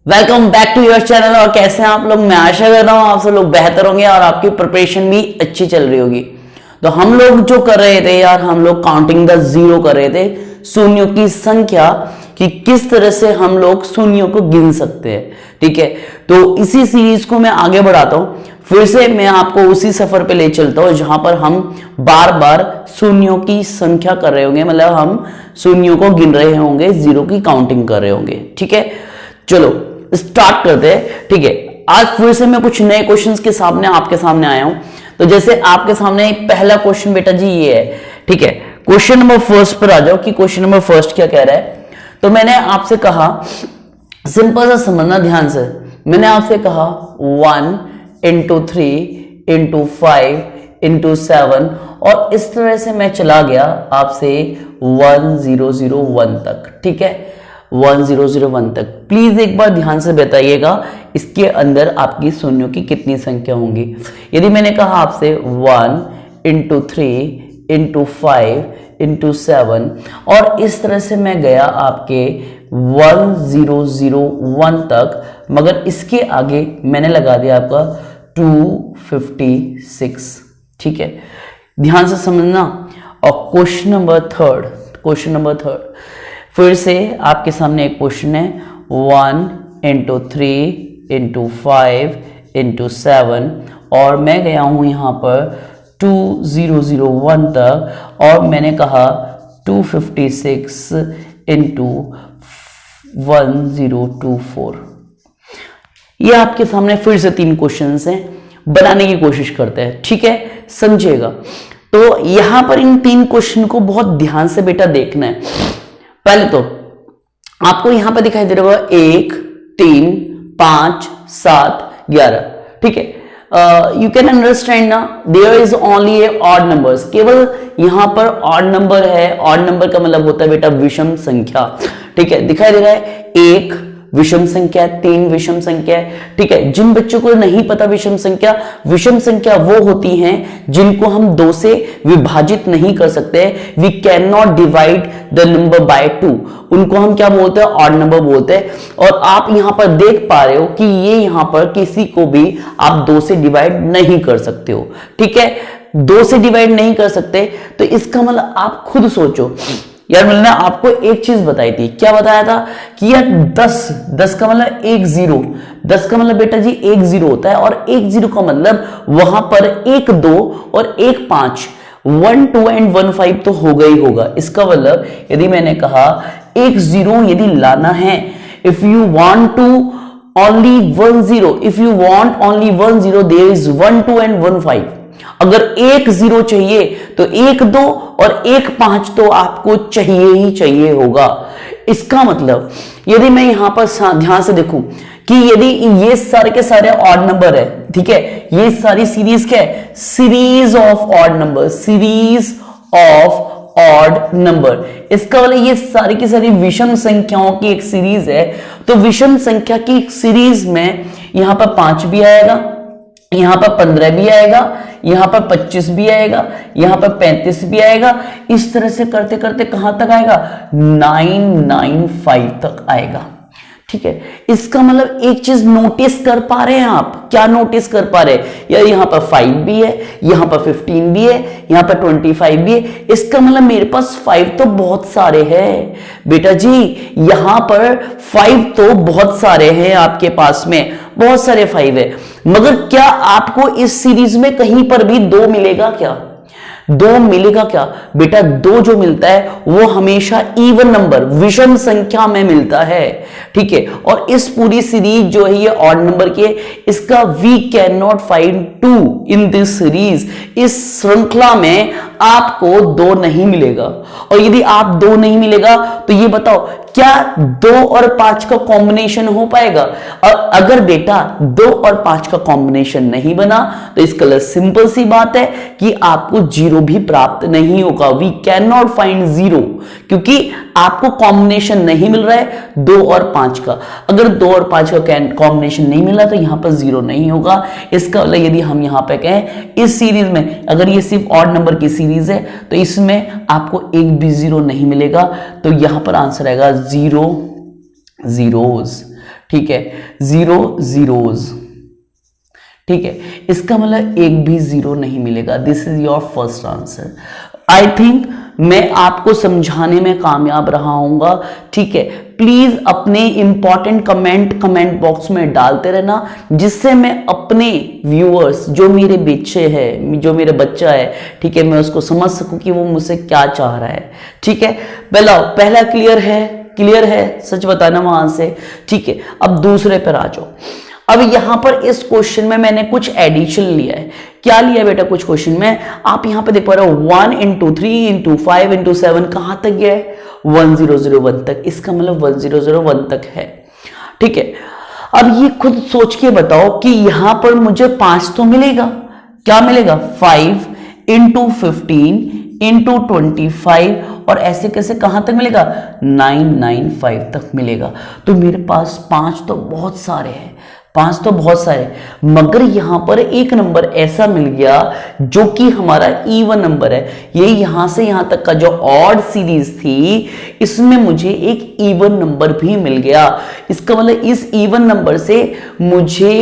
Welcome back to your channel. और कैसे हैं आप लोग? मैं आशा कर रहा हूं आप सब लोग बेहतर होंगे और आपकी प्रिपरेशन भी अच्छी चल रही होगी। तो हम लोग जो कर रहे थे यार, हम लोग काउंटिंग द जीरो कर रहे थे, शून्यों की संख्या कि किस तरह से हम लोग शून्यों को गिन सकते हैं। ठीक है, तो इसी सीरीज को मैं आगे बढ़ाता हूं। फिर से मैं आपको उसी सफर पे ले चलता हूं जहां पर हम बार बार शून्यों की संख्या कर रहे होंगे, मतलब हम शून्यों को गिन रहे होंगे, जीरो की काउंटिंग कर रहे होंगे। ठीक है, चलो स्टार्ट करते हैं। ठीक है, आज फिर से मैं कुछ नए क्वेश्चंस के सामने आपके सामने आया हूं। तो जैसे आपके सामने एक पहला क्वेश्चन बेटा जी ये है। ठीक है, क्वेश्चन नंबर फर्स्ट पर आ जाओ कि क्वेश्चन नंबर फर्स्ट क्या कह रहा है। तो मैंने आपसे कहा, सिंपल सा समझना ध्यान से, मैंने आपसे कहा 1 into 3 into 5 into 7 और इस तरह से मैं चला गया आपसे 1001 तक। ठीक है, 1001 तक। प्लीज एक बार ध्यान से बताइएगा इसके अंदर आपकी शून्यों की कितनी संख्या होंगी। यदि मैंने कहा आपसे 1 into 3 into 5 into 7 और इस तरह से मैं गया आपके 1001 तक, मगर इसके आगे मैंने लगा दिया आपका 256। ठीक है, ध्यान से समझना। और क्वेश्चन नंबर थर्ड फिर से आपके सामने एक क्वेश्चन है 1 into 3 into 5 into 7 और मैं गया हूं यहां पर 2001 तक और मैंने कहा 256 into 1024। ये आपके सामने फिर से 3 क्वेश्चंस हैं, बनाने की कोशिश करते हैं। ठीक है, समझिएगा। तो यहां पर इन 3 क्वेश्चन को बहुत ध्यान से बेटा देखना है। पहले तो आपको यहां पर दिखाई दे रहा होगा 1 3 5 7 11। ठीक है, यू कैन अंडरस्टैंड ना, there is only a odd numbers. केवल यहां पर ऑड नंबर है। ऑड नंबर का मतलब होता है बेटा विषम संख्या। ठीक है, दिखाई दे रहा है 1 विषम संख्या, 3 विषम संख्या। ठीक है, जिन बच्चों को नहीं पता विषम संख्या वो होती हैं जिनको हम 2 से विभाजित नहीं कर सकते। We can not divide the number by 2। उनको हम क्या बोलते हैं? ऑड नंबर बोलते हैं। और आप यहां पर देख पा रहे हो कि ये यहां पर किसी को भी आप 2 से डिवाइड नहीं कर सकते हो। ठीक है, 2 से डिवाइड नहीं कर सकते, तो इसका मतलब आप खुद सोचो यार। मैंने आपको एक चीज बताई थी, क्या बताया था कि यार 10 का मतलब 1 0, 10 का मतलब बेटा जी 1 0 होता है। और 1 0 का मतलब वहां पर 1 2 और 1 5, 1 2 एंड 1 5 तो होगा ही होगा। इसका मतलब यदि मैंने कहा 1 0 यदि लाना है, if you want to only 1 0, if you want only 1 0, there is 1 2 and 1 5। अगर 1 0 चाहिए तो 1 2 और 1 5 तो आपको चाहिए ही चाहिए होगा। इसका मतलब यदि मैं यहां पर ध्यान से देखूं कि यदि ये सारे के सारे ऑड नंबर है, ठीक है, ये सारी सीरीज क्या है? Series of odd number, series of odd number. इसका मतलब ये सारी की सारी विषम संख्याओं की एक सीरीज है। तो विषम संख्या की सीरीज में यहां पर 5 भी आएगा, यहां पर 15 भी आएगा, यहां पर 25 भी आएगा, यहां पर 35 भी आएगा। इस तरह से करते करते कहां तक आएगा? 995 तक आएगा। ठीक है, इसका मतलब एक चीज नोटिस कर पा रहे हैं आप? क्या नोटिस कर पा रहे हैं? यार यहां पर 5 भी है, यहां पर 15 भी है, यहां पर 25 भी है। इसका मतलब मेरे पास 5 तो बहुत सारे हैं बेटा जी। यहां पर 5 तो बहुत सारे हैं आपके पास में, बहुत सारे 5 है। मगर क्या आपको इस सीरीज में कहीं पर भी 2 मिलेगा क्या? 2 मिलेगा क्या बेटा? 2 जो मिलता है वो हमेशा इवन नंबर, विषम संख्या में मिलता है। ठीक है, और इस पूरी सीरीज जो है ये ऑड नंबर की है। इसका we can not find 2 in this series. इस श्रृंखला में आपको 2 नहीं मिलेगा। और यदि आप 2 नहीं मिलेगा तो ये बताओ क्या 2 और 5 का कॉम्बिनेशन हो पाएगा? और अगर बेटा 2 और 5 का कॉम्बिनेशन नहीं बना तो इसका मतलब सिंपल सी बात है कि आपको 0 भी प्राप्त नहीं होगा। वी कैन नॉट फाइंड 0 क्योंकि आपको कॉम्बिनेशन नहीं मिल रहा है 2 और 5 का। अगर 2 और 5 का कॉम्बिनेशन नहीं मिला तो यहां पर 0 नहीं होगा। इसका मतलब यदि हम यहां पे कहें इस सीरीज में, अगर ये सिर्फ ऑड नंबर की सीरीज है तो इसमें आपको एक भी 0 नहीं मिलेगा। तो यहां पर आंसर आएगा 0 zeros। ठीक है, 0 zeros, ठीक है, इसका मतलब एक भी जीरो नहीं मिलेगा। This is your first answer. I think मैं आपको समझाने में कामयाब रहा हूंगा, ठीक है। प्लीज अपने इंपॉर्टेंट कमेंट बॉक्स में डालते रहना, जिससे मैं अपने व्यूअर्स, जो मेरे बच्चे हैं, जो मेरा बच्चा है, ठीक है, मैं उसको समझ सकूं कि वो मुझसे क्या चाह रहा है, ठीक है। पहला क्लियर है, सच बताना वहां से, ठीक है। अब दूसरे पर आ जाओ। अब यहां पर इस क्वेश्चन में मैंने कुछ एडिशन लिया है। क्या लिया बेटा कुछ क्वेश्चन में? आप यहां पे देख पा रहे हो 1 into 3 into 5 into 7 कहां तक गया है? 1001 तक। इसका मतलब 1001 तक है, ठीक है। अब ये खुद सोच के बताओ कि यहां पर मुझे 5 तो मिलेगा। क्या मिलेगा? 5 into 15 into 25 और ऐसे कैसे कहां तक मिलेगा? 995 तक मिलेगा। तो मेरे पास 5 तो बहुत सारे हैं, मगर यहां पर एक नंबर ऐसा मिल गया जो कि हमारा इवन नंबर है। ये यहां से यहां तक का जो ऑड सीरीज थी, इसमें मुझे एक इवन नंबर भी मिल गया। इसका मतलब इस इवन नंबर से मुझे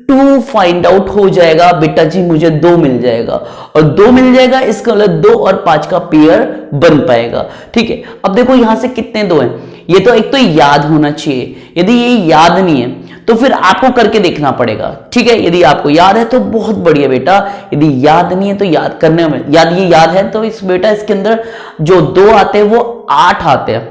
2 फाइंड आउट हो जाएगा। बेटा जी मुझे 2 मिल जाएगा, और 2 मिल जाएगा इसका मतलब 2 और 5 का पेयर बन पाएगा, ठीक है। अब देखो यहां से कितने 2 हैं, ये तो एक तो याद होना चाहिए। यदि ये याद नहीं है तो फिर आपको करके देखना पड़ेगा, ठीक है। यदि आपको याद है तो बहुत बढ़िया बेटा, यदि याद नहीं है तो याद करने में याद है तो इस बेटा इसके अंदर जो 2 आते हैं वो 8 आते हैं।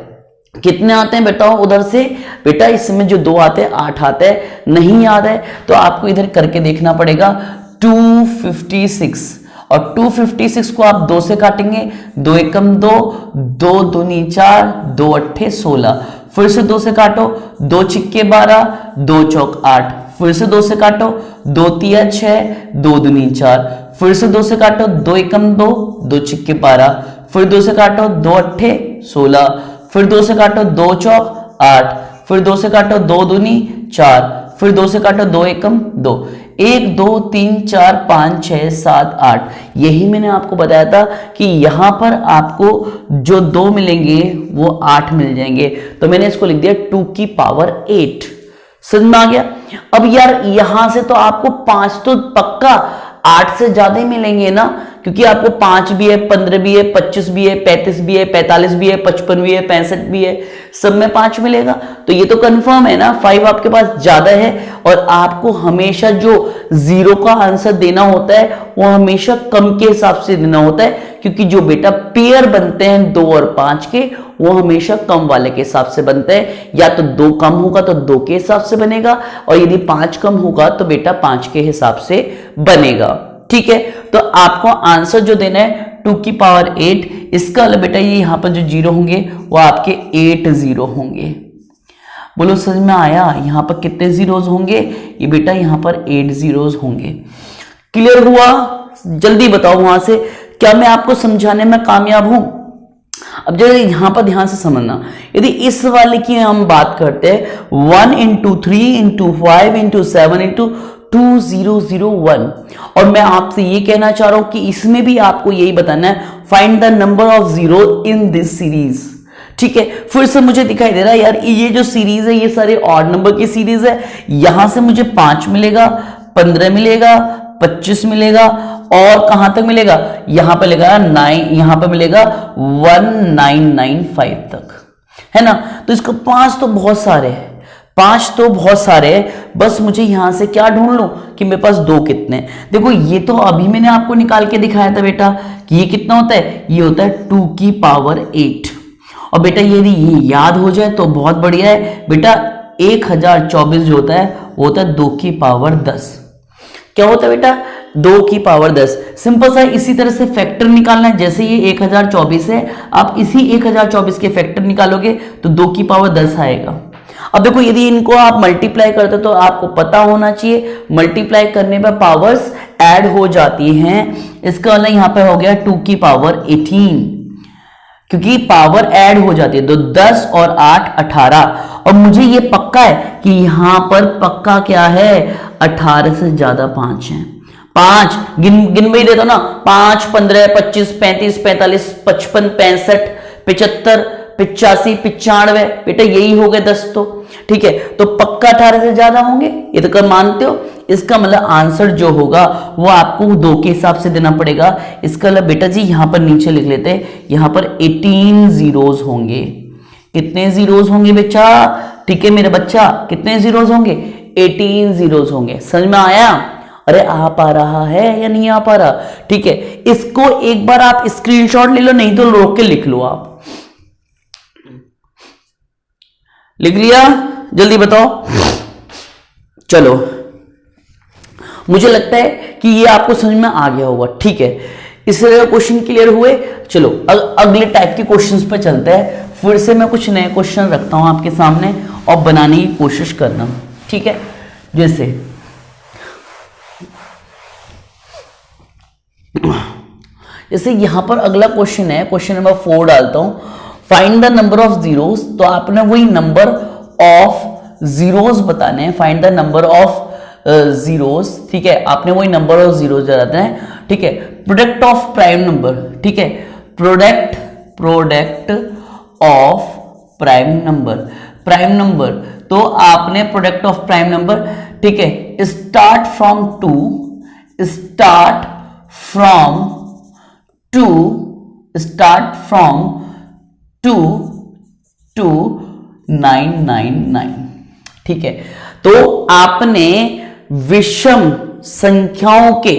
कितने आते हैं बेटा उधर से? बेटा इसमें जो 2 आते हैं 8 आते हैं। नहीं याद है तो आपको इधर करके देखना पड़ेगा। 256 और 256 को आप 2 से काटेंगे, 2 एकम 2, 2 दूनी 4, 2 अट्ठे 16। फिर से 2 से काटो, 2 छिक्के 12, 2 चौक 8। फिर से 2 से काटो, 2 तिया 6, 2 दूनी 4। फिर से 2 से काटो, 2 एकम 2, 2 छिक्के 12। फिर 2 से काटो, 2 अट्ठे 16। फिर 2 से काटो, 2 चौक 8। फिर 2 से काटो, 2 दूनी 4। फिर 2 से काटो, 2 एकम 2। 1 2 3 4 5 6 7 8। यही मैंने आपको बताया था कि यहां पर आपको जो 2 मिलेंगे वो 8 मिल जाएंगे। तो मैंने इसको लिख दिया 2 की पावर 8। समझ में आ गया? अब यार यहां से तो आपको 5 तो पक्का 8 से ज्यादा ही मिलेंगे ना, क्योंकि आपको 5 भी है, 15 भी है, 25 भी है, 35 भी है, 45 भी है, 55 भी है, 65 भी है, सब में 5 मिलेगा। तो ये तो कंफर्म है ना, 5 आपके पास ज्यादा है। और आपको हमेशा जो 0 का आंसर देना होता है वो हमेशा कम के हिसाब से देना होता है, क्योंकि जो बेटा पेयर बनते हैं 2 और 5 के, वो हमेशा कम वाले के हिसाब से बनते हैं। या तो 2 कम होगा तो 2 के हिसाब से बनेगा, और यदि 5 कम होगा तो बेटा 5 के हिसाब से बनेगा, ठीक है। तो आपको आंसर जो देना है 2 की पावर 8। इसका बेटा ये यहां पर जो 0 होंगे वो आपके 8 0 होंगे। बोलो समझ में आया? यहां पर कितने जीरोस होंगे? ये बेटा यहां पर 8 जीरोस होंगे। क्लियर हुआ? जल्दी बताओ वहां से, क्या मैं आपको समझाने में कामयाब हूं? अब जो यहां पर ध्यान से समझना, यदि इस वाले की हम बात करते हैं 1 into 3 into 5 into 7 into 2001, और मैं आपसे ये कहना चाह रहा हूं कि इसमें भी आपको यही बताना है, find the number of zero in this series, ठीक है। फिर से मुझे दिखाई दे रहा है यार ये जो सीरीज है ये सारे ऑड नंबर की सीरीज है। यहां से मुझे 5 मिलेगा, 15 मिलेगा, 25 मिलेगा, और कहां तक मिलेगा? यहां पे मिलेगा 9, यहां पे मिलेगा 1995 तक, है ना। तो इसको 5 तो बहुत सारे हैं, 5 तो बहुत सारे हैं। बस मुझे यहां से क्या ढूंढ लूं कि मेरे पास 2 कितने। देखो ये तो अभी मैंने आपको निकाल के दिखाया था बेटा कि ये कितना होता है, ये होता है 2 की पावर 8। और बेटा यदि ये याद हो जाए तो बहुत बढ़िया है बेटा। 1024 जो होता है वो होता है 2 की पावर 10। क्या होता है बेटा? 2 की पावर 10। सिंपल सा इसी तरह से फैक्टर निकालना है। जैसे ये 1024 है, आप इसी 1024 के फैक्टर निकालोगे तो 2 की पावर 10 आएगा। अब देखो यदि इनको आप मल्टीप्लाई करते तो आपको पता होना चाहिए मल्टीप्लाई करने पर पावर्स ऐड हो जाती हैं। इसका मतलब यहां पे हो गया 2 की पावर 18, क्योंकि पावर ऐड हो जाती है। तो 10 और 8 18, और मुझे ये पक्का है कि यहां पर पक्का क्या है, 18 से ज्यादा 5 है। 5 गिन में ही देता ना, 5 15 25 35 45 55 65 75 85, 95, बेटा यही हो गए 10 तो, ठीक है। तो पक्का 18 से ज्यादा होंगे, ये तो कर मानते हो। इसका मतलब आंसर जो होगा वो आपको 2 के हिसाब से देना पड़ेगा। इसका मतलब बेटा जी यहां पर नीचे लिख लेते हैं, यहां पर 18 जीरोज होंगे। कितने जीरोज होंगे बच्चा? ठीक है मेरे बच्चा, कितने जीरोज होंगे? 18 जीरोज होंगे। समझ में आया? अरे आ पा रहा है या नहीं आ पा रहा? ठीक है, इसको एक बार आप स्क्रीनशॉट ले लो, नहीं तो रोक के लिख लो। आप लिख लिया? जल्दी बताओ। चलो, मुझे लगता है कि ये आपको समझ में आ गया होगा। ठीक है, इस तरह क्वेश्चन क्लियर हुए। चलो अगले टाइप के क्वेश्चंस पे चलते हैं। फिर से मैं कुछ नए क्वेश्चन रखता हूं आपके सामने और बनाने की कोशिश करना। ठीक है, जैसे यहां पर अगला क्वेश्चन है, क्वेश्चन नंबर 4 डालता हूं, find the number of zeros. तो आपने वही नंबर ऑफ जीरोस बताने हैं, find the number of zeros. ठीक है, आपने वही नंबर ऑफ जीरोस बताना है। ठीक है, प्रोडक्ट ऑफ प्राइम नंबर। ठीक है, प्रोडक्ट ऑफ प्राइम नंबर। तो आपने प्रोडक्ट ऑफ प्राइम नंबर, ठीक है, स्टार्ट फ्रॉम टू टू 999। ठीक है, तो आपने विषम संख्याओं के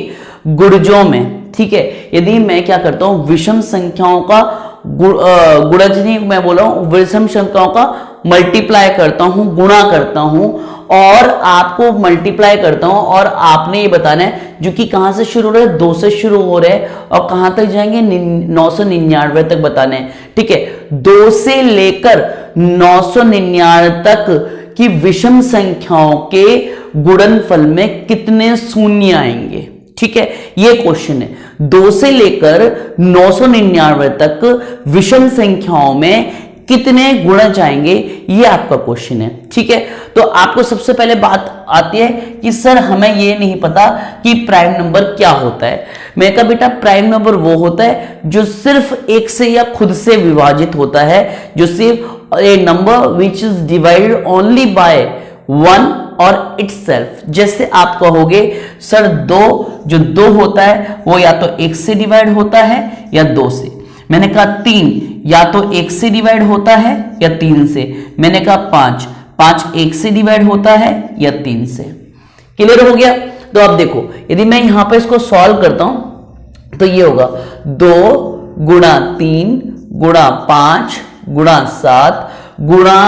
गुणजों में, ठीक है, यदि मैं क्या करता हूं, विषम संख्याओं का गुणज नहीं मैं बोल रहा हूं, विषम संख्याओं का मल्टीप्लाई करता हूं, गुणा करता हूं और आपको मल्टीप्लाई करता हूं, और आपने ये बताना है जो कि कहां से शुरू हो रहा है, 2 से शुरू हो रहे हैं और कहां तक जाएंगे, 999 तक बताने हैं। ठीक है, 2 से लेकर 999 तक की विषम संख्याओं के गुणनफल में कितने शून्य आएंगे। ठीक है, ये क्वेश्चन है। 2 से लेकर 999 तक विषम संख्याओं में कितने गुणज आएंगे, ये आपका क्वेश्चन है। ठीक है, तो आपको सबसे पहले बात आती है कि सर हमें ये नहीं पता कि प्राइम नंबर क्या होता है। मैं कहा बेटा प्राइम नंबर वो होता है जो सिर्फ एक से या खुद से विभाजित होता है, जो सिर्फ A number which is divided only by 1 और इटसेल्फ। जैसे आप कहोगे सर 2 होता है वो या तो 1 से डिवाइड होता है या 2 से। मैंने कहा 3 या तो 1 से डिवाइड होता है या 3 से। मैंने कहा 5 1 से डिवाइड होता है या 3 से। क्लियर हो गया? तो अब देखो, यदि मैं यहां पर इसको सॉल्व करता हूं तो ये होगा 2 गुणा 3 गुणा 5 गुणा 7 गुणा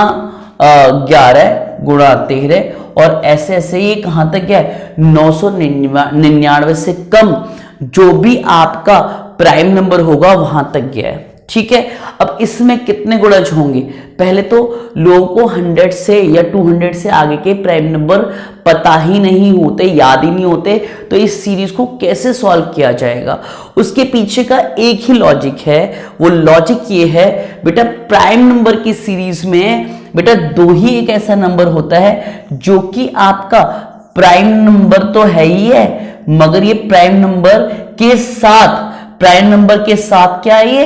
11 गुणा 13 और ऐसे ऐसे ये कहां तक गया है, 999 से कम जो भी आपका प्राइम नंबर होगा वहां तक गया है। ठीक है, अब इसमें कितने गुणज होंगे? पहले तो लोगों को 100 से या 200 से आगे के प्राइम नंबर पता ही नहीं होते, याद ही नहीं होते, तो इस सीरीज को कैसे सॉल्व किया जाएगा? उसके पीछे का एक ही लॉजिक है। वो लॉजिक ये है बेटा, प्राइम नंबर की सीरीज में बेटा 2 ही एक ऐसा नंबर होता है जो कि आपका प्राइम नंबर तो है ही है, मगर ये प्राइम नंबर के साथ क्या है, ये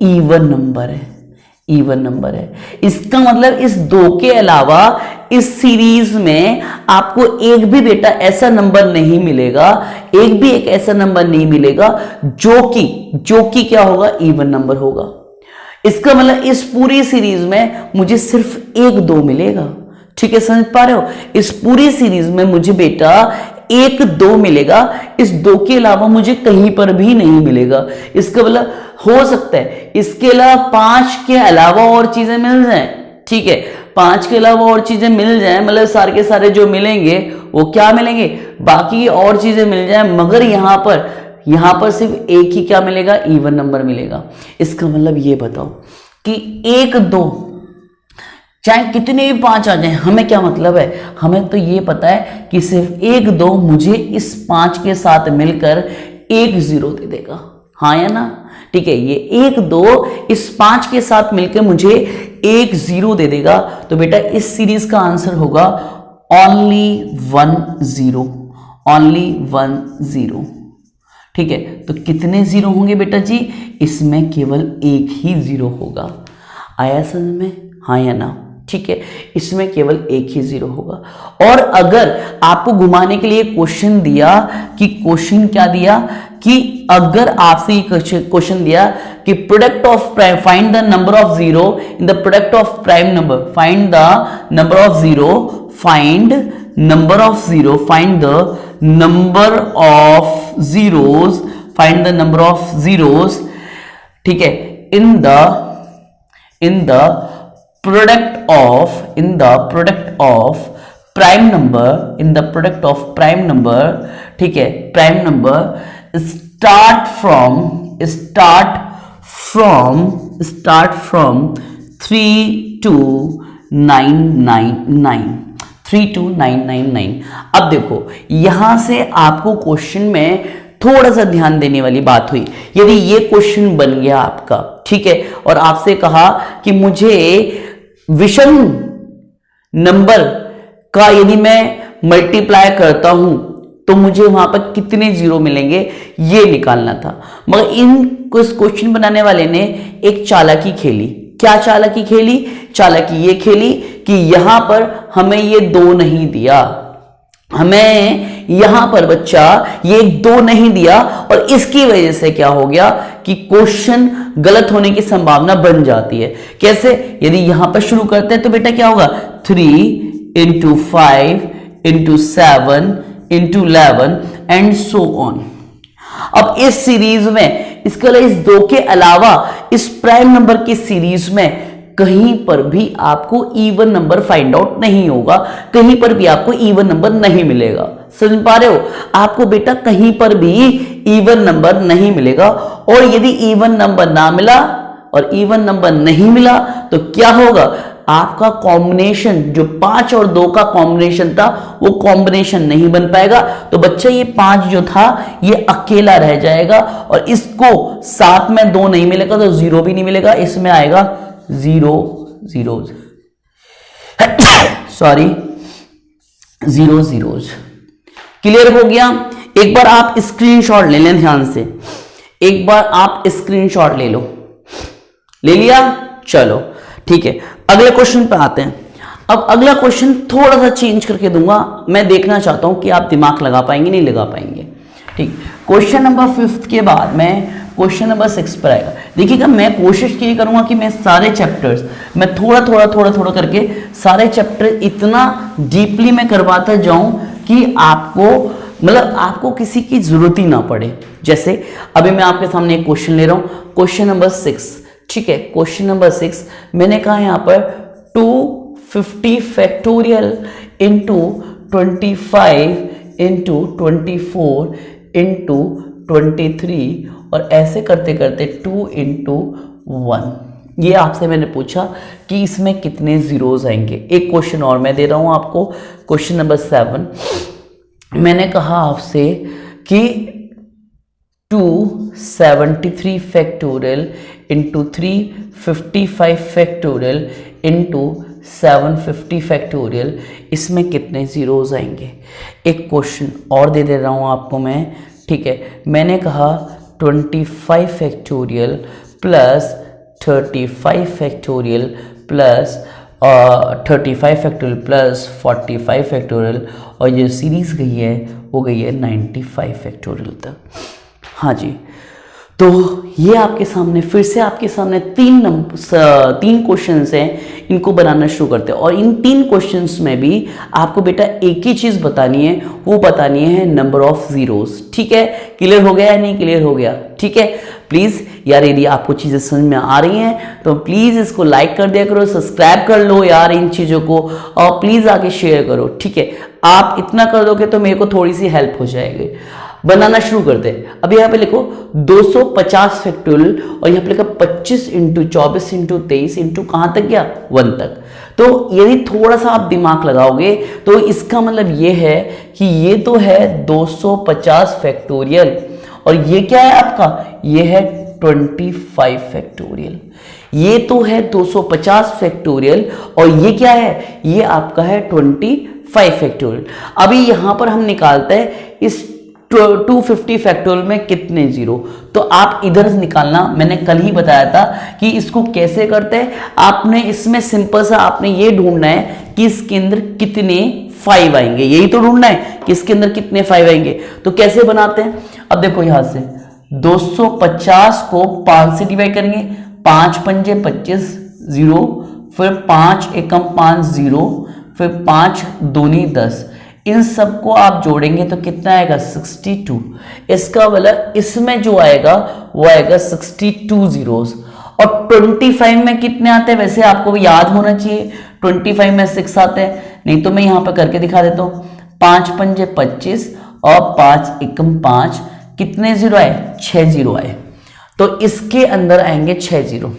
इवन नंबर है। इसका मतलब इस 2 के अलावा इस सीरीज में आपको एक भी बेटा ऐसा नंबर नहीं मिलेगा, एक ऐसा नंबर नहीं मिलेगा जो कि क्या होगा, इवन नंबर होगा। इसका मतलब इस पूरी सीरीज में मुझे सिर्फ 1 2 मिलेगा। ठीक है, समझ पा रहे हो? इस पूरी सीरीज में मुझे बेटा 1 2 मिलेगा, इस 2 के अलावा मुझे कहीं पर भी नहीं मिलेगा। इसका मतलब हो सकता है इसके अलावा 5 के अलावा और चीजें मिल जाएं। ठीक है, 5 के अलावा और चीजें मिल जाएं, मतलब सारे के सारे जो मिलेंगे वो क्या मिलेंगे, बाकी और चीजें मिल जाएं, मगर यहां पर सिर्फ एक ही क्या मिलेगा, इवन नंबर मिलेगा। इसका मतलब ये बताओ कि 1 2 चाहे कितने भी 5 आ जाए, हमें क्या मतलब है? हमें तो ये पता है कि सिर्फ 1 2 मुझे इस 5 के साथ मिलकर 1 0 दे देगा, हाँ या ना? ठीक है, ये 1 2 इस 5 के साथ मिलकर मुझे 1 0 दे देगा। तो बेटा इस सीरीज का आंसर होगा ओनली 1 0। ठीक है, तो कितने 0 होंगे बेटा जी? इसमें केवल 1 ही 0 होगा। आया समझ में, हाँ या ना? ठीक है, इसमें केवल एक ही जीरो होगा। और अगर आपको घुमाने के लिए क्वेश्चन दिया कि क्वेश्चन क्या दिया कि अगर आपसे क्वेश्चन दिया कि product of prime, find the number of zero in the product of prime number, find the number of zero, find number of zero, find the number of zeros, find the number of zeros, ठीक है, in the product of, in the product of prime number, in the product of prime number, ठीक है, prime number start from 3 to 999, 3 to 999। अब देखो यहां से आपको question में थोड़ा सा ध्यान देने वाली बात हुई। यदि ये क्वेश्चन बन गया आपका, ठीक है, और आपसे कहा कि मुझे विषम नंबर का यदि मैं मल्टीप्लाई करता हूं तो मुझे वहां पर कितने जीरो मिलेंगे ये निकालना था। मगर इन कुछ क्वेश्चन बनाने वाले ने एक चालाकी खेली। क्या चालाकी खेली? चालाकी ये खेली कि यहां पर हमें ये 2 नहीं दिया, हमें यहां पर बच्चा ये 2 नहीं दिया, और इसकी वजह से क्या हो गया कि क्वेश्चन गलत होने की संभावना बन जाती है। कैसे? यदि यहां पर शुरू करते हैं तो बेटा क्या होगा, 3 into 5 into 7 into 11 and so on. अब इस सीरीज में इसके अलावा, इस 2 के अलावा इस प्राइम नंबर की सीरीज में कहीं पर भी आपको इवन नंबर फाइंड आउट नहीं होगा, कहीं पर भी आपको इवन नंबर नहीं मिलेगा। समझ पा रहे हो? आपको बेटा कहीं पर भी इवन नंबर नहीं मिलेगा। और यदि इवन नंबर ना मिला और इवन नंबर नहीं मिला तो क्या होगा, आपका कॉम्बिनेशन जो 5 और 2 का कॉम्बिनेशन था वो कॉम्बिनेशन नहीं बन पाएगा। तो बच्चा ये 5 जो था ये अकेला रह जाएगा, और इसको साथ में 2 नहीं मिलेगा तो 0 भी नहीं मिलेगा, इसमें आएगा 0 zeros, सॉरी 0 zeros। क्लियर हो गया? एक बार आप स्क्रीनशॉट ले लें ध्यान से, एक बार आप स्क्रीनशॉट ले लो। ले लिया? चलो ठीक है, अगले क्वेश्चन पे आते हैं। अब अगला क्वेश्चन थोड़ा सा चेंज करके दूंगा, मैं देखना चाहता हूं कि आप दिमाग लगा पाएंगे नहीं लगा पाएंगे। ठीक, क्वेश्चन नंबर 5 के बाद में क्वेश्चन नंबर 6 पर आएगा। देखिएगा, मैं कोशिश ये करूंगा कि मैं सारे चैप्टर्स मैं थोड़ा करके सारे चैप्टर इतना डीपली मैं करवाता जाऊं कि आपको मतलब आपको किसी की जरूरत ही ना पड़े। जैसे अभी मैं आपके सामने एक क्वेश्चन ले रहा हूं, क्वेश्चन नंबर 6। ठीक है, क्वेश्चन नंबर 6 मैंने कहा यहां पर 250 फैक्टोरियल इंटू 25 इंटू 24 इंटू 23 और ऐसे करते करते 2 इंटू 1। ये आपसे मैंने पूछा कि इसमें कितने जीरोस आएंगे। एक क्वेश्चन और मैं दे रहा हूं आपको, क्वेश्चन नंबर 7। मैंने कहा आपसे कि 273 factorial into 355 factorial into 750 factorial, इसमें कितने जीरोस आएंगे। एक क्वेश्चन और दे रहा हूं आपको मैं। ठीक है, मैंने कहा 25 factorial plus 35 factorial plus 35 factorial plus 45 factorial, और ये सीरीज गई है वो गई है 95 फैक्टोरियल तक। हाँ जी, तो ये आपके सामने फिर से आपके सामने 3 क्वेश्चंस हैं, इनको बनाना शुरू करते हैं। और इन 3 क्वेश्चंस में भी आपको बेटा एक ही चीज बतानी है, वो बतानी है नंबर ऑफ जीरोस। ठीक है, क्लियर हो गया या नहीं क्लियर हो गया? ठीक है, प्लीज यार यदि आपको चीजें समझ में आ रही हैं तो प्लीज इसको लाइक कर दिया करो, सब्सक्राइब कर लो यार इन चीजों को, और प्लीज आगे शेयर करो। ठीक है, आप इतना कर दोगे तो मेरे को थोड़ी सी हेल्प हो जाएगी। बनाना शुरू करते हैं। अब यहाँ पे लिखो 250 फैक्टोरियल, और यहाँ पे लिखा 25 इंटू 24 इंटू 23 इंटू कहां तक गया, 1 तक। तो यदि थोड़ा सा आप दिमाग लगाओगे तो इसका मतलब ये है कि ये तो है 250 फैक्टोरियल, और ये क्या है आपका, ये है 25 फैक्टोरियल। ये तो है 250 फैक्टोरियल, और ये क्या है, ये आपका है 25 फैक्टोरियल। अभी यहां पर हम निकालते हैं इस 250 फैक्टोरियल में कितने जीरो, तो आप इधर से निकालना। मैंने कल ही बताया था कि इसको कैसे करते हैं। आपने इसमें सिंपल सा आपने ये ढूंढना है कि इसके अंदर कितने 5 आएंगे, यही तो ढूंढना है कि इसके अंदर कितने 5 आएंगे। तो कैसे बनाते हैं, अब देखो यहां से 250 को 5 से डिवाइड करेंगे, 5 पंजे 25 जीरो, फिर 5 एकम 5 जीरो, फिर 5 दूनी 10, इन सबको आप जोड़ेंगे तो कितना आएगा 62। इसका मतलब इसमें जो आएगा वो आएगा 62 जीरोस। और 25 में कितने आते हैं, वैसे आपको भी याद होना चाहिए, 25 में 6 आते हैं, नहीं तो मैं यहां पर करके दिखा देता हूं। 5 पंजे 25 और 5 एकम 5, कितने जीरो आए, 6 जीरो आए, तो इसके अंदर आएंगे 6 जीरो।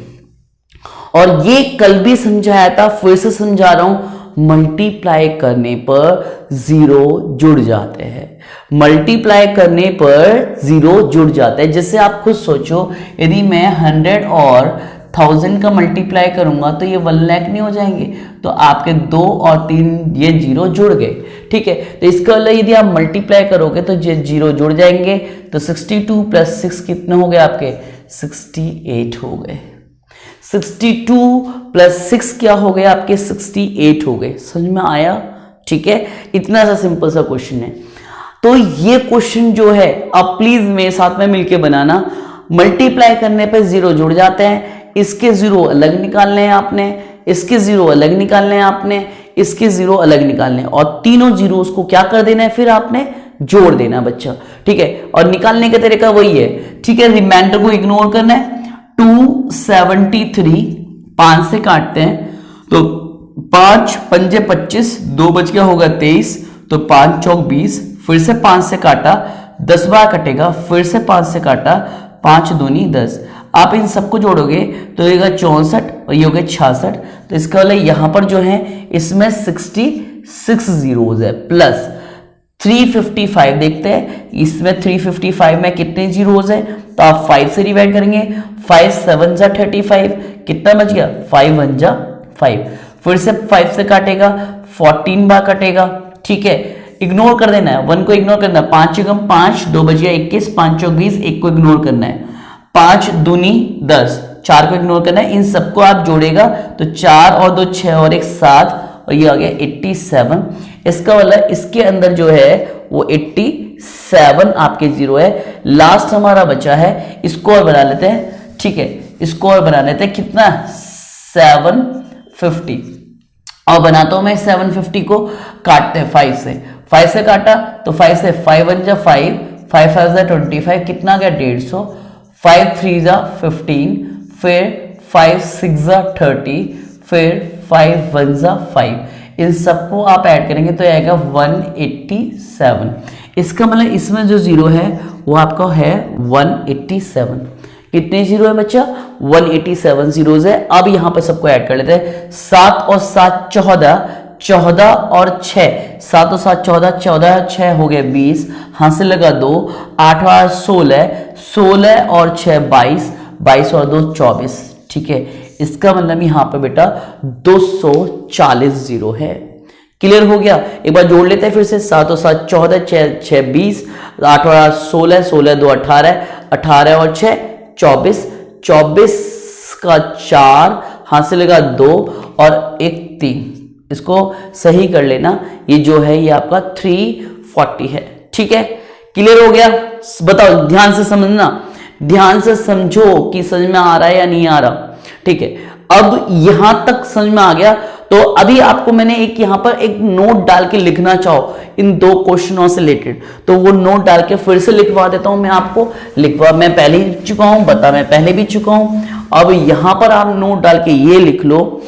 और ये कल भी समझाया था, फिर से समझा रहा हूं, मल्टीप्लाई करने पर जीरो जुड़ जाते हैं, मल्टीप्लाई करने पर जीरो जुड़ जाते हैं। जैसे आप खुद सोचो, यदि मैं 100 और 1000 का मल्टीप्लाई करूंगा तो ये 1 लाख नहीं हो जाएंगे, तो आपके 2 और 3 ये जीरो जुड़ गए, ठीक है। तो इसका मतलब यदि आप मल्टीप्लाई करोगे तो ये जीरो जुड़ जाएंगे, तो 62 प्लस 6 कितने हो गए आपके 68 हो गए। 62 प्लस 6 क्या हो गया आपके 68 हो गए, समझ में आया, ठीक है। इतना सा सिंपल सा क्वेश्चन है। तो ये क्वेश्चन जो है आप प्लीज मेरे साथ में मिलके बनाना। मल्टीप्लाई करने पे जीरो जुड़ जाते हैं, इसके जीरो अलग निकालने हैं आपने, इसके जीरो अलग निकालने हैं आपने, इसके जीरो अलग निकालने हैं, और तीनों जीरो को क्या कर देना है, फिर आपने जोड़ देना बच्चा, ठीक है। और निकालने का तरीका वही है, ठीक है। रिमाइंडर को इग्नोर करना है। 273 5 से काटते हैं तो 5 पंजे 25, 2 बच गया होगा 23, तो 5 चौक 20, फिर से 5 से काटा, 10 बार कटेगा, फिर से 5 से काटा, 5 दूनी 10। आप इन सबको जोड़ोगे तो ये 64 और ये हो गए 66। तो इसका मतलब यहां पर जो है इसमें 66 जीरोज है, प्लस 355 देखते हैं, इसमें 355 में कितने जीरोज है, तो आप 5 से डिवाइड करेंगे, 5 7 जा 35, कितना बच गया 5 1 जा 5, फिर से 5 से काटेगा, 14 बार कटेगा, ठीक है। इग्नोर कर देना है, 1 को इग्नोर करना है, 5 एकम 5, 2 बच गया 21, 5 चौक 20, 1 को इग्नोर करना है, 5 दूनी 10, 4 को इग्नोर करना है। इन सबको आप जोड़ेगा तो 4 और 2 6 और 1 7, और ये आ गया 87। इसका मतलब इसके अंदर जो है वो 87 आपके जीरो है। लास्ट हमारा बचा है, इसको और बना लेते हैं, ठीक है, इसको और बना लेते हैं, कितना 750, और बनाता हूं मैं 750 को, काटते हैं 5 से काटा तो 5 से 5 1 जा 5, 5 5 जा 25, कितना गया 150, 5 3 जा 15, फिर 5 6 जा 30, फिर 5 1 जा 5, इन सबको आप ऐड करेंगे तो आएगा 187। इसका मतलब इसमें जो जीरो है वो आपका है 187। कितने जीरो है बच्चा, 187 जीरोज है। अब यहां पर सबको ऐड कर लेते हैं, 7 और 7 14, 14 और 6, 7 और 7 14, 14 6 हो गए 20, हाथ से लगा 2, 8 और 8 16, 16 और 6 22, 22 और 2 24, ठीक है। इसका मतलब यहां पे बेटा 240 जीरो है। क्लियर हो गया, एक बार जोड़ लेते हैं फिर से, 7 और 7 14, 6 20, 8 और 8 16, 16 2 18, 18 और 6 24, 24 का 4, हाथ से लगा 2 और 1 3, इसको सही कर लेना, ये जो है ये आपका 340 है, ठीक है। क्लियर हो गया, बताओ, ध्यान से समझना, ध्यान से समझो कि समझ में आ रहा है या नहीं आ रहा, ठीक है। अब यहां तक समझ में आ गया, तो अभी आपको मैंने एक यहां पर एक नोट डाल के लिखना चाहो इन दो क्वेश्चनों से रिलेटेड, तो वो नोट डाल के फिर से लिखवा देता हूं मैं आपको। मैं पहले ही चुका हूं, बता मैं पहले भी चुका हूं। अब यहां पर आप नोट डाल के ये लिख लो,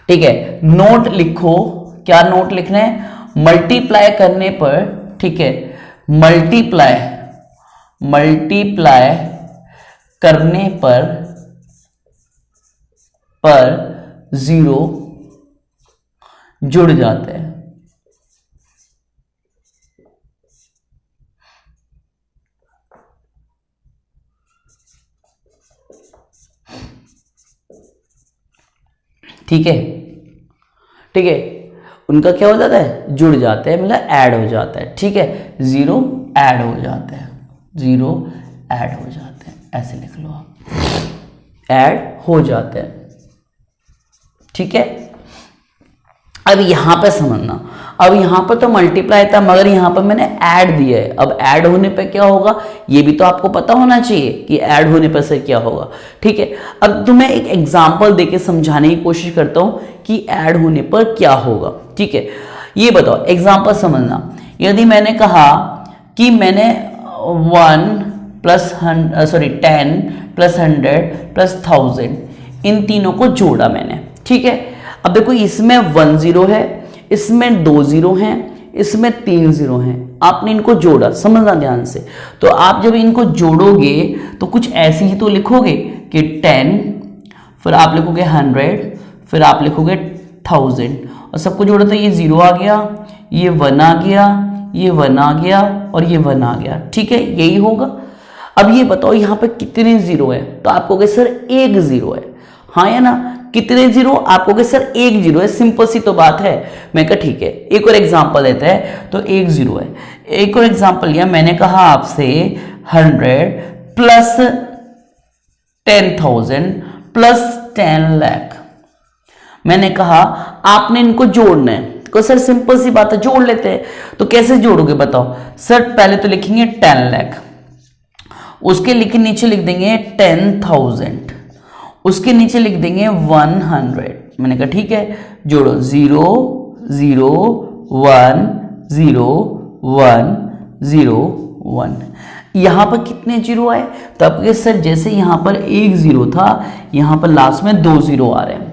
ठीक है। नोट लिखो, क्या नोट लिखना है, मल्टीप्लाई करने पर, ठीक है, मल्टीप्लाई करने पर जीरो जुड़ जाते हैं। ठीक है, ठीक है, उनका क्या हो जाता है, जुड़ जाते हैं, मतलब ऐड हो जाता है, ठीक है। 0 ऐड हो जाते हैं, 0 ऐड हो जाते हैं, ऐसे लिख लो आप, ऐड हो जाते हैं। ठीक है, अब यहां पे समझना, अब यहां पर तो मल्टीप्लाई था मगर यहां पर मैंने ऐड दिया है। अब ऐड होने पे क्या होगा ये भी तो आपको पता होना चाहिए कि ऐड होने पर से क्या होगा। ठीक है, अब तुम्हें एक एग्जांपल देके समझाने की कोशिश करता हूं कि ऐड होने पर क्या होगा। ठीक है, ये बताओ, एग्जांपल समझना। यदि मैंने कहा कि मैंने 10 + 100 + 1000 इन तीनों को जोड़ा मैंने। ठीक है, अब देखो इसमें 1 0 है, इसमें 2 0 हैं, इसमें 3 0 हैं, आपने इनको जोड़ा, समझना ध्यान से। तो आप जब इनको जोड़ोगे तो कुछ ऐसे ही तो लिखोगे कि 10, फिर आप लिखोगे 100, फिर आप लिखोगे 1000 और सबको जोड़ा तो ये 0 आ गया, ये 1 आ गया, ये 1 आ गया और ये 1 आ गया। ठीक है, यही होगा। अब ये बताओ यहाँ पे कितने 0 है, तो आप कहोगे सर 1 0 है, हाँ या ना। कितने 0, आप कहोगे सर 1 0 है, सिंपल सी तो बात है। मैं कहा ठीक है, एक और एग्जांपल देते हैं, तो 1 0 है। एक और एग्जांपल लिया, मैंने कहा आपसे 100 + 10,000 + 10 लाख। मैंने कहा आपने इनको जोड़ना है, तो सर सिंपल सी बात है, जोड़ लेते हैं। तो कैसे जोड़ोगे बताओ। सर पहले तो लिखेंगे 10 लाख, उसके नीचे लिख देंगे 10,000, उसके नीचे लिख देंगे 100। मैंने कहा ठीक है, जोड़ो 0 0 1 0 1 0 1। यहां पर कितने 0 आए, तो आपके सर जैसे यहां पर 1 0 था, यहां पर लास्ट में 2 0 आ रहे हैं।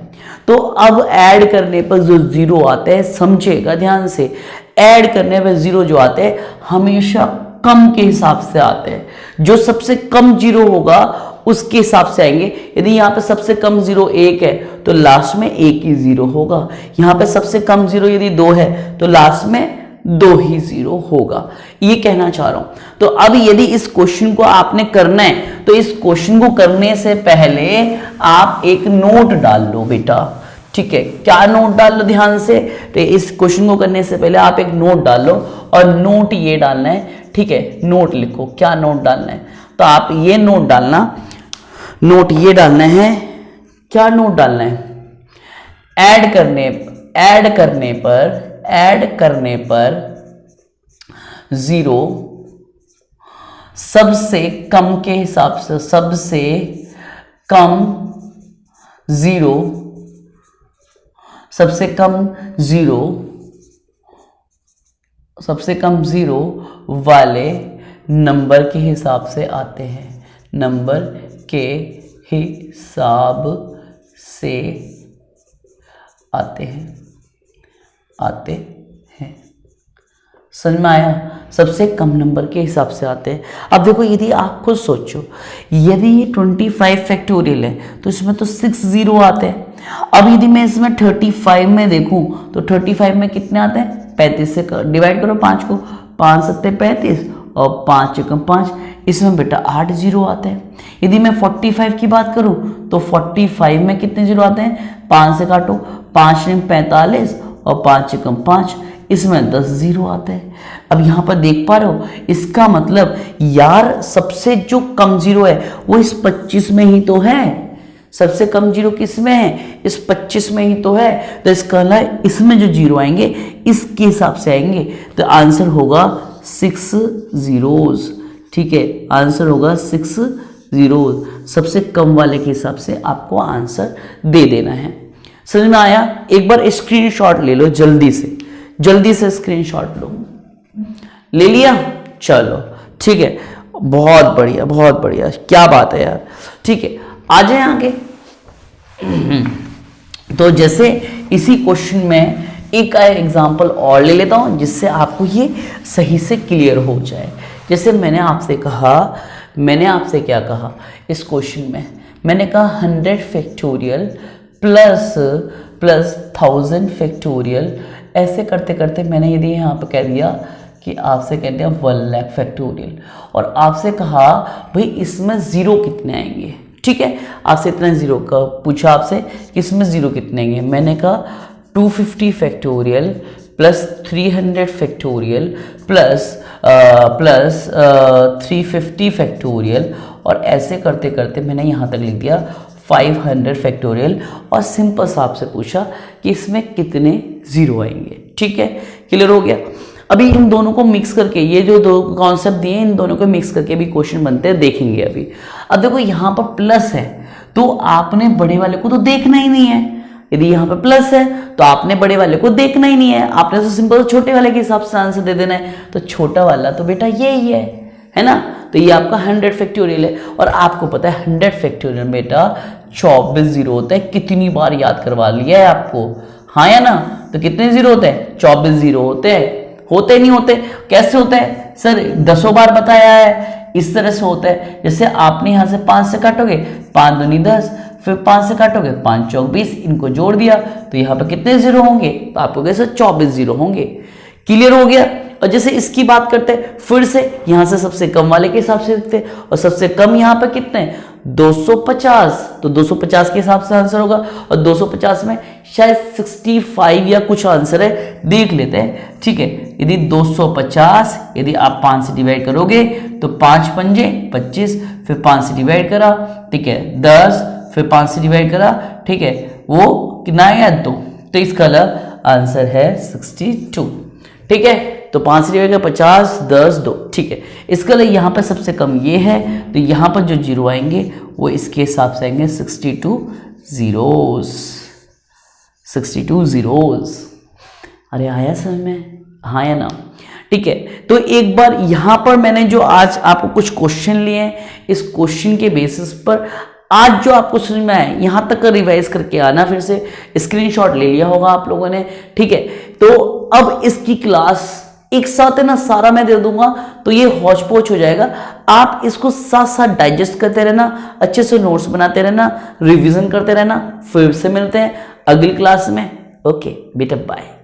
तो अब ऐड करने पर जो 0 आते हैं, समझेगा ध्यान से, ऐड करने पर 0 जो आते हैं हमेशा कम के हिसाब से आते हैं। जो सबसे कम 0 होगा उसके हिसाब से आएंगे। यदि यहाँ पे सबसे कम 0 1 है तो लास्ट में 1 ही 0 होगा। यहाँ पे सबसे कम 0 यदि 2 है तो लास्ट में 2 ही 0 होगा, ये कहना चाह रहा हूं। तो अब यदि इस क्वेश्चन को आपने करना है तो इस क्वेश्चन को करने से पहले आप एक नोट डाल लो बेटा। ठीक है, क्या नोट डाल लो ध्यान से, तो इस क्वेश्चन को करने से पहले आप एक नोट डाल लो और नोट ये डालना है। ठीक है, नोट लिखो, क्या नोट डालना है, तो आप ये नोट डालना, नोट ये डालना है। क्या नोट डालना है, ऐड करने पर 0 सबसे कम के हिसाब से, सबसे कम 0 वाले नंबर के हिसाब से आते हैं, नंबर के हिसाब से आते हैं। समझ में आया, सबसे कम नंबर के हिसाब से आते हैं। अब देखो यदि आप खुद सोचो, यदि ये 25 फैक्टोरियल है तो इसमें तो 6 0 आते हैं। अब यदि मैं इसमें 35 में देखूं तो 35 में कितने आते हैं, 35 से डिवाइड करो 5 को, 5 7 35 और 5 6 5, इसमें बेटा 8 0 आते हैं। यदि मैं 45 की बात करूं तो 45 में कितने 0 आते हैं, 5 से काटो, 5 9 45 और 5 6 5, इसमें 10 0 आते हैं। अब यहां पर देख पा रहे हो, इसका मतलब यार सबसे जो कम 0 है वो इस 25 में ही तो है। सबसे कम 0 किस में है, इस 25 में ही तो है। तो इसका मतलब इसमें जो 0 आएंगे इसके हिसाब से आएंगे। तो आंसर होगा 6 zeros। ठीक है, आंसर होगा 6 zeros। सबसे कम वाले के हिसाब से आपको आंसर दे देना है। समझ में आया। एक बार स्क्रीनशॉट ले लो, जल्दी से स्क्रीनशॉट लो। ले लिया, चलो ठीक है, बहुत बढ़िया, क्या बात है यार। ठीक है, आ जाए आगे। तो जैसे इसी क्वेश्चन में एक एग्जांपल और ले लेता हूं जिससे आपको ये सही से क्लियर हो जाए। जैसे मैंने आपसे क्या कहा इस क्वेश्चन में, मैंने कहा 100 फैक्टोरियल प्लस 1000 फैक्टोरियल। ऐसे करते करते मैंने यदि यहाँ पर कह दिया कि आपसे कह दिया 1 लाख फैक्टोरियल, और आपसे कहा भाई इसमें 0 कितने आएंगे। ठीक है, आपसे इतना 0 का पूछा आपसे कि इसमें 0 कितने आएंगे। मैंने कहा 250 factorial plus 300 factorial plus 350 factorial, और ऐसे करते करते मैंने यहाँ तक लिख दिया 500 फैक्टोरियल, और सिंपल सा आपसे पूछा कि इसमें कितने जीरो आएंगे। ठीक है, क्लियर हो गया। अभी इन दोनों को मिक्स करके, ये जो दो कॉन्सेप्ट दिए इन दोनों को मिक्स करके भी क्वेश्चन बनते हैं, देखेंगे अभी। अब देखो यहाँ पर प्लस है तो आपने बड़े वाले को तो देखना ही नहीं है। यदि यहाँ पे प्लस है तो आपने बड़े वाले को देखना ही नहीं है, आपने तो सिंपल छोटे वाले के हिसाब से आंसर दे देना है। तो छोटा वाला तो बेटा ये ही है ना। तो ये आपका 100 फैक्टोरियल है, और आपको पता है 100 फैक्टोरियल बेटा 24 जीरो होता है। कितनी बार याद करवा लिया है आपको, हाँ या ना। तो कितने जीरो होते हैं? 24 जीरो होते हैं। होते नहीं होते? कैसे होते हैं सर? 10 बार बताया है। इस तरह से होता है, जैसे आपने यहां से 5 से काटोगे, 5 दूनी 10, फिर 5 से काटोगे, 5 चौक 20, इनको जोड़ दिया तो यहाँ पे कितने जीरो होंगे? तो आपको कैसे 24 जीरो होंगे। क्लियर हो गया। और जैसे इसकी बात करते हैं, फिर से यहां से सबसे कम वाले के हिसाब से लिखते हैं, और सबसे कम यहाँ पे कितने? 250। तो 250 के हिसाब से आंसर होगा, और 250 में शायद 65 या कुछ आंसर है, देख लेते हैं। ठीक है, यदि 250 यदि आप 5 से डिवाइड करोगे तो 5 पंजे 25, फिर 5 से डिवाइड करा, ठीक है 10, फिर 5 से डिवाइड करा, ठीक है वो कितना आया 2। तो इसका आंसर है 62। ठीक है, तो 5 से डिवाइड कर 50, 10, 2। ठीक है, इसका यहाँ पर सबसे कम ये है, तो यहाँ पर जो जीरो आएंगे वो इसके हिसाब से आएंगे 62 जीरोस। 62 जीरोस। अरे आया समझ में? हाँ या ना? ठीक है, तो एक बार यहाँ पर मैंने जो आज आपको कुछ क्वेश्चन लिए हैं, इस क्वेश्चन के बेसिस पर आज जो आपको समझ में आए यहाँ तक का रिवाइज करके आना, फिर से स्क्रीनशॉट ले लिया होगा आप लोगों ने। ठीक है, तो अब इसकी क्लास एक साथ है ना सारा मैं दे दूंगा, तो ये हौच पौच हो जाएगा। आप इसको साथ साथ डाइजेस्ट करते रहना, अच्छे से नोट्स बनाते रहना, रिवीजन करते रहना। फिर से मिलते हैं अगली क्लास में। ओके बेटा, बाय।